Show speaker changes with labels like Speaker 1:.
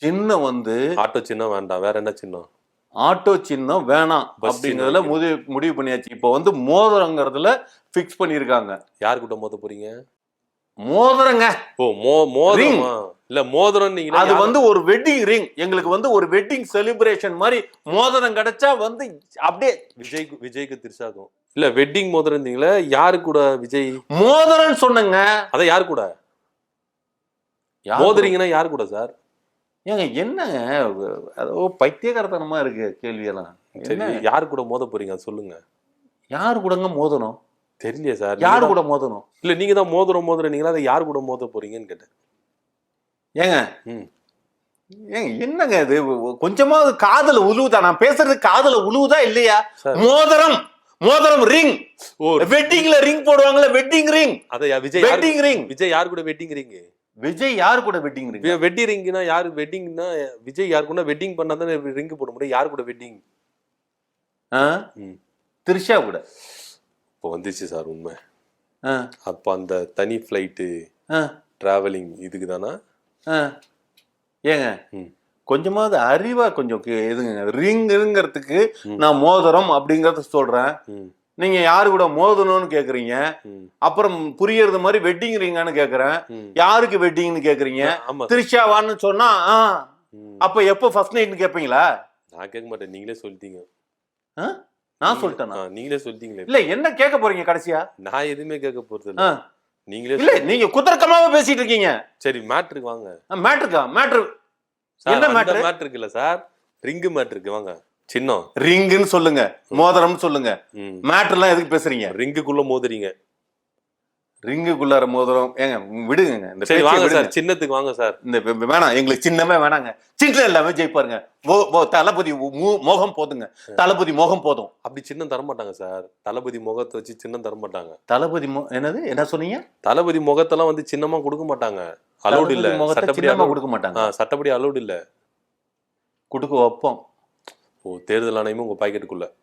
Speaker 1: சின்னம் வந்து
Speaker 2: ஆட்டோ சின்னம் வேண்டாம், வேற என்ன சின்னம்?
Speaker 1: ஆட்டோ சின்னம் வேணாம் அப்படிங்கறதுல முடிவு பண்ணியாச்சு. இப்போ வந்து மோதிரங்கிறதுல பிக்ஸ் பண்ணிருக்காங்க.
Speaker 2: யார் கூட மோத போறீங்க?
Speaker 1: மோதிரங்க.
Speaker 2: ஓ மோதிரமா? இல்ல மோதிரம் நீங்க
Speaker 1: அது வந்து ஒரு வெட்டிங் ரிங். எங்களுக்கு வந்து ஒரு வெட்டிங் செலிப்ரேஷன் மாதிரி மோதிரம் கிடைச்சா வந்து அப்படியே
Speaker 2: விஜய்க்கு திருசாகும். இல்ல வெட்டிங் மோதிரம் இருந்தீங்களா? யாரு கூட விஜய்?
Speaker 1: மோதிரம் சொன்னங்க.
Speaker 2: அத யாரு கூட மோதிரீங்கன்னா யாரு கூட சார்?
Speaker 1: ஏங்க என்னங்க அதோ பைத்தியக்காரத்தனமா இருக்கு கேள்வியெல்லாம்.
Speaker 2: சரி, யாரு கூட மோத போறீங்க சொல்லுங்க.
Speaker 1: யாரு கூடங்க மோதணும்?
Speaker 2: தெரியலையே சார்.
Speaker 1: யாரு கூட மோதணும்?
Speaker 2: இல்ல நீங்க தான் மோதிரீங்களா? அதை யாரு கூட மோத போறீங்கன்னு கேட்டேன்.
Speaker 1: ஏங்க ஏங்க என்னங்க இது கொஞ்சமாவது காதுல உழுவுதா? நான் பேசுறது காதுல உழுவுதா இல்லையா? மோதிரம் ரிங். வெட்டிங்ல ரிங் போடுவாங்கல்ல, வெட்டிங் ரிங்.
Speaker 2: அத விஜய்
Speaker 1: வெட்டிங் ரிங்.
Speaker 2: விஜய் யாரு கூட வெட்டிங் ரிங்?
Speaker 1: விஜய் யாரு கூட வெட்டிங் ரிங்?
Speaker 2: வெட்டி ரிங்னா யாரு? வெட்டிங்னா விஜய் யாரு கூட வெட்டிங் பண்ணாதானே ரிங் போட முடியும். யாரு கூட வெட்டிங்?
Speaker 1: திரிஷா கூட.
Speaker 2: இப்போ வந்துச்சு சார் உண்மை. அப்ப அந்த தனி ஃபிளைட்டு டிராவலிங் இதுக்கு தானா?
Speaker 1: ஏங்க கொஞ்சமாவது அறிவா கொஞ்சம் எதுங்க ரிங்கிறதுக்கு நான் மோதிரம் அப்படிங்கறத சொல்றேன். நீங்க யாரு கூட மோதணும்னு கேக்குறீங்க. அப்புறம் புரியறது மாதிரி வெட்டிங் ரிங்கான்னு கேக்குறேன். யாருக்கு வெட்டிங்னு கேக்குறீங்க? திரிஷாவான்னு சொன்னா அப்ப எப்ப ஃபர்ஸ்ட் நைட்னு கேப்பீங்களா?
Speaker 2: நான் கேட்க மாட்டேன், நீங்களே சொல்லிட்டீங்க.
Speaker 1: நான் சொல்லிட்டேனா?
Speaker 2: நீங்களே சொல்லிட்டீங்களே.
Speaker 1: இல்ல என்ன கேட்க போறீங்க கடைசியா?
Speaker 2: நான் எதுவுமே கேட்க போறது இல்ல. நீங்களே
Speaker 1: இல்ல நீங்க குதர்க்கமாவே பேசிட்டு இருக்கீங்க.
Speaker 2: சரி மேட்ருக்கு வாங்க.
Speaker 1: மேட்ரு என்ன
Speaker 2: மேட்ருக்கு இல்ல சார், ரிங் மேட்ருக்கு வாங்க. சின்னம்
Speaker 1: ரிங்னு சொல்லுங்க, மோதிரம்னு சொல்லுங்க. மேட்ருலாம் எதுக்கு பேசுறீங்க?
Speaker 2: ரிங்குக்குள்ள மோதுறீங்க.
Speaker 1: ரிங்குக்குள்ளார மோதிரம் ஏங்க விடுங்க. இந்த
Speaker 2: சரி வாங்க சார், சின்னத்துக்கு வாங்க சார்.
Speaker 1: இந்த வேணாம், எங்களுக்கு சின்னமே வேணாங்க. சின்ன எல்லாமே ஜெயிப்பாருங்க. தளபதி மோகம் போதுங்க. தளபதி மோகம் போதும்.
Speaker 2: அப்படி சின்னம் தர மாட்டாங்க சார். தளபதி முகத்தை வச்சு சின்னம் தர மாட்டாங்க.
Speaker 1: தளபதி என்னது என்ன சொன்னீங்க?
Speaker 2: தளபதி முகத்தெல்லாம் வந்து சின்னமா கொடுக்க மாட்டாங்க. அலோடு இல்ல.
Speaker 1: சட்டப்படி கொடுக்க மாட்டாங்க.
Speaker 2: சட்டப்படி அலோடு இல்ல.
Speaker 1: கொடுக்க வைப்போம்.
Speaker 2: ஓ, தேர்தல் ஆணையமும் உங்க பாக்கெட்டுக்குள்ள